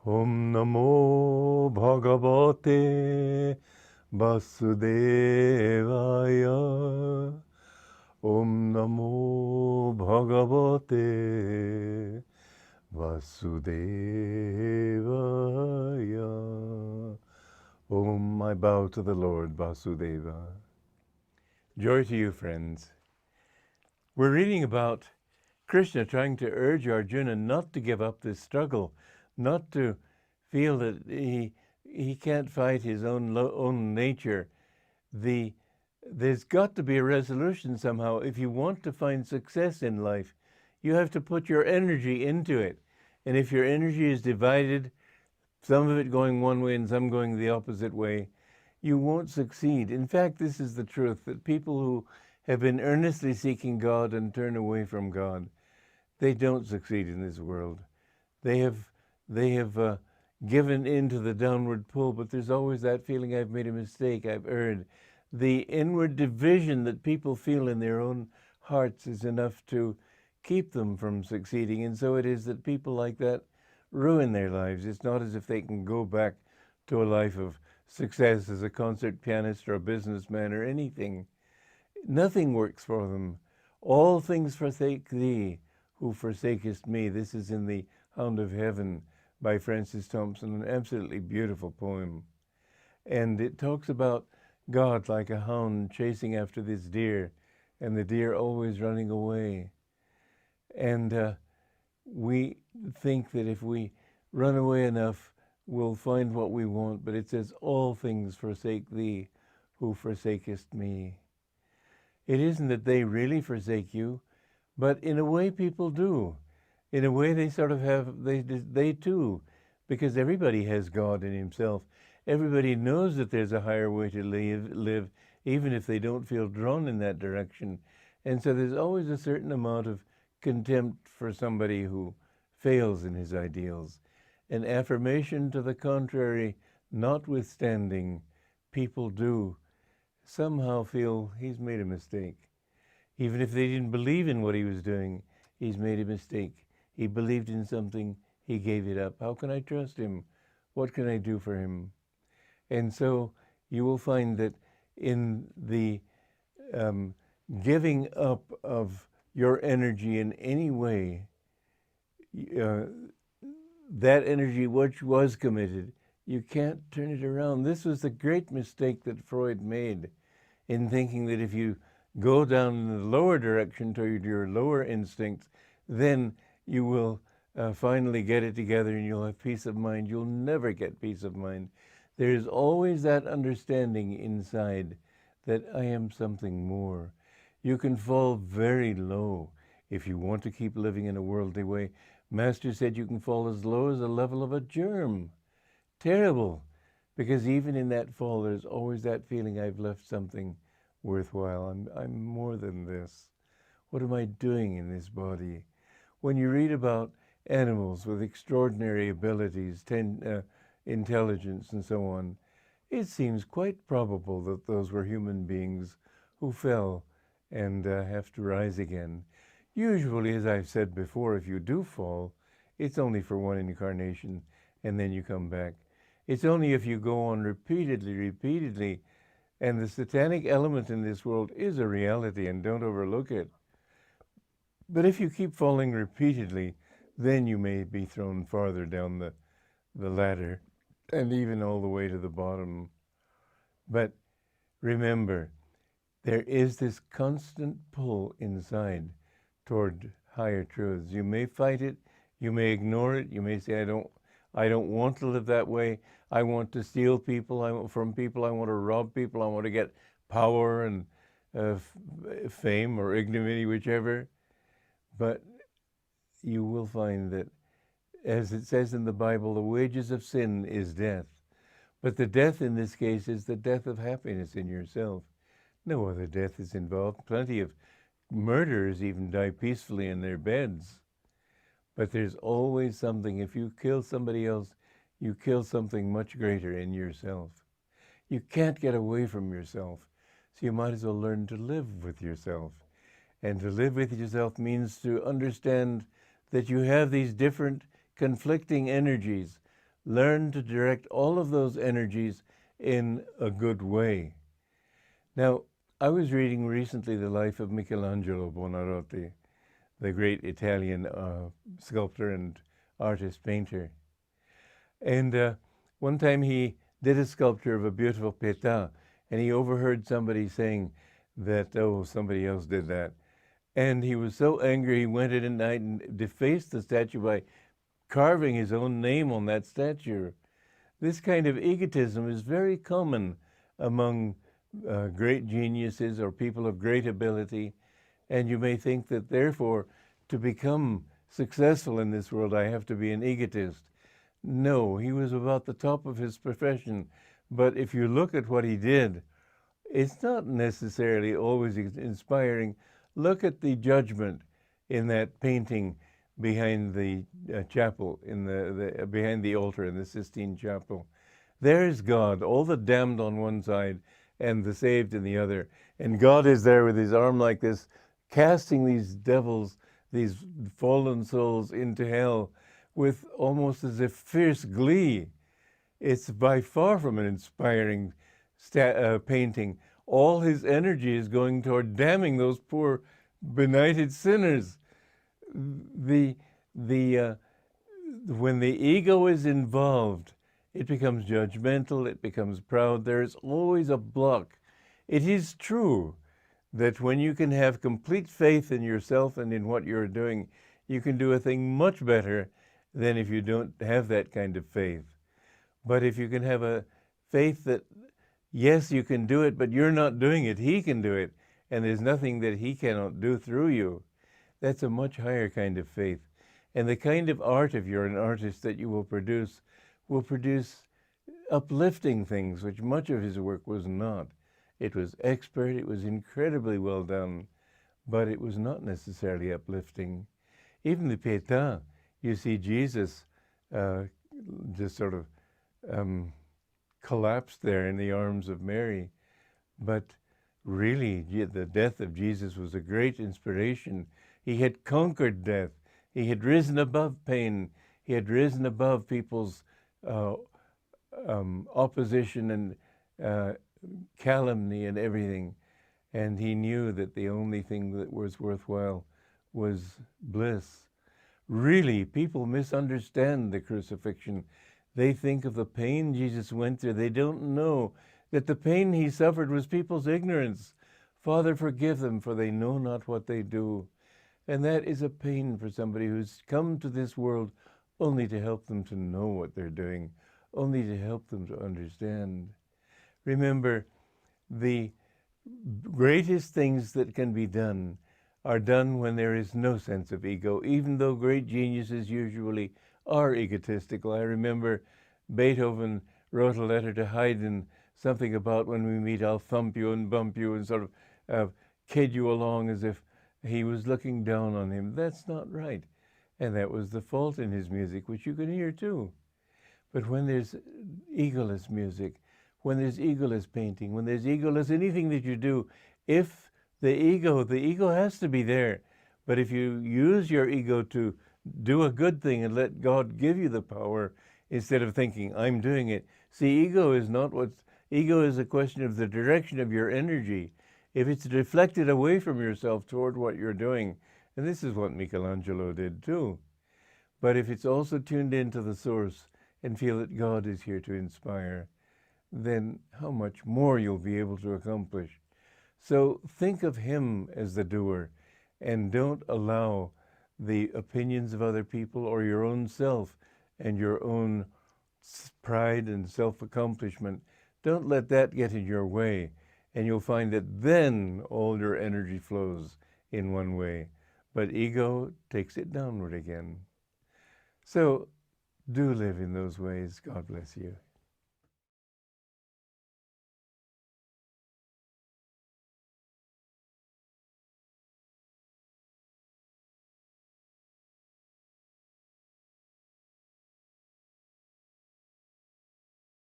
Om Namo Bhagavate Vasudevaya. Om Namo Bhagavate Vasudevaya. Om, I bow to the Lord Vasudeva. Joy to you, friends. We're reading about Krishna trying to urge Arjuna not to give up this struggle, not to feel that he can't fight his own nature. There's got to be a resolution somehow. If you want to find success in life, you have to put your energy into it. And if your energy is divided, some of it going one way and some going the opposite way, you won't succeed. In fact, this is the truth, that people who have been earnestly seeking God and turn away from God, they don't succeed in this world. They have given in to the downward pull, but there's always that feeling, I've made a mistake, I've erred. The inward division that people feel in their own hearts is enough to keep them from succeeding. And so it is that people like that ruin their lives. It's not as if they can go back to a life of success as a concert pianist or a businessman or anything. Nothing works for them. All things forsake thee, who forsakest me. This is in The Hound of Heaven by Francis Thompson, an absolutely beautiful poem. And it talks about God like a hound chasing after this deer, and the deer always running away. And we think that if we run away enough, we'll find what we want, but it says, all things forsake thee, who forsakest me. It isn't that they really forsake you, but in a way people do. In a way they sort of have, they too, because everybody has God in himself. Everybody knows that there's a higher way to live, even if they don't feel drawn in that direction. And so there's always a certain amount of contempt for somebody who fails in his ideals. An affirmation to the contrary notwithstanding, people do somehow feel he's made a mistake. Even if they didn't believe in what he was doing, he's made a mistake. He believed in something, he gave it up. How can I trust him? What can I do for him? And so you will find that in the giving up of your energy in any way, that energy which was committed, you can't turn it around. This was the great mistake that Freud made in thinking that if you go down in the lower direction toward your lower instincts, then you will finally get it together and you'll have peace of mind. You'll never get peace of mind. There is always that understanding inside that I am something more. You can fall very low if you want to keep living in a worldly way. Master said you can fall as low as the level of a germ. Terrible, because even in that fall, there's always that feeling, I've left something worthwhile. I'm more than this. What am I doing in this body? When you read about animals with extraordinary abilities, intelligence and so on, it seems quite probable that those were human beings who fell and have to rise again. Usually, as I've said before, if you do fall, it's only for one incarnation and then you come back. It's only if you go on repeatedly, and the satanic element in this world is a reality, and don't overlook it. But if you keep falling repeatedly, then you may be thrown farther down the ladder and even all the way to the bottom. But remember, there is this constant pull inside toward higher truths. You may fight it, you may ignore it, you may say, I don't want to live that way. I want to steal people from people, I want to rob people, I want to get power and fame or ignominy, whichever. But you will find that, as it says in the Bible, the wages of sin is death. But the death in this case is the death of happiness in yourself. No other death is involved. Plenty of murderers even die peacefully in their beds. But there's always something. If you kill somebody else, you kill something much greater in yourself. You can't get away from yourself. So you might as well learn to live with yourself. And to live with yourself means to understand that you have these different conflicting energies. learn to direct all of those energies in a good way. Now, I was reading recently the life of Michelangelo Buonarroti, the great Italian sculptor and artist painter. And one time he did a sculpture of a beautiful Pietà, and he overheard somebody saying that, oh, somebody else did that. And he was so angry, he went in at night and defaced the statue by carving his own name on that statue. This kind of egotism is very common among great geniuses or people of great ability, and you may think that therefore to become successful in this world I have to be an egotist. No, he was about the top of his profession, but if you look at what he did, it's not necessarily always inspiring. Look at the judgment in that painting behind the chapel, behind the altar in the Sistine Chapel. There is God, all the damned on one side and the saved in the other. And God is there with his arm like this, casting these devils, these fallen souls into hell with almost as if fierce glee. It's by far from an inspiring painting. All his energy is going toward damning those poor benighted sinners. When the ego is involved, it becomes judgmental, it becomes proud. There's always a block. It is true that when you can have complete faith in yourself and in what you're doing, you can do a thing much better than if you don't have that kind of faith. But if you can have a faith that, yes, you can do it, but you're not doing it, he can do it, and there's nothing that he cannot do through you, that's a much higher kind of faith. And the kind of art, if you're an artist, that you will produce uplifting things, which much of his work was not. It was expert, it was incredibly well done, but it was not necessarily uplifting. Even the Pietà, you see Jesus just sort of collapsed there in the arms of Mary. But really, the death of Jesus was a great inspiration. He had conquered death. He had risen above pain. He had risen above people's opposition and calumny and everything. And he knew that the only thing that was worthwhile was bliss. Really, people misunderstand the crucifixion. They think of the pain Jesus went through. They don't know that the pain he suffered was people's ignorance. Father, forgive them, for they know not what they do. And that is a pain for somebody who's come to this world only to help them to know what they're doing, only to help them to understand. Remember, the greatest things that can be done are done when there is no sense of ego, even though great geniuses usually are egotistical. I remember Beethoven wrote a letter to Haydn, something about, when we meet, I'll thump you and bump you and sort of kid you along as if he was looking down on him. That's not right. And that was the fault in his music, which you can hear too. But when there's egoless music, when there's egoless painting, when there's egoless anything that you do, if the ego has to be there. But if you use your ego to do a good thing and let God give you the power instead of thinking, I'm doing it. See, ego is a question of the direction of your energy. If it's deflected away from yourself toward what you're doing, and this is what Michelangelo did too. But if it's also tuned into the source and feel that God is here to inspire, then how much more you'll be able to accomplish. So think of him as the doer, and don't allow the opinions of other people or your own self and your own pride and self-accomplishment. Don't let that get in your way, and you'll find that then all your energy flows in one way. But ego takes it downward again. So do live in those ways. God bless you.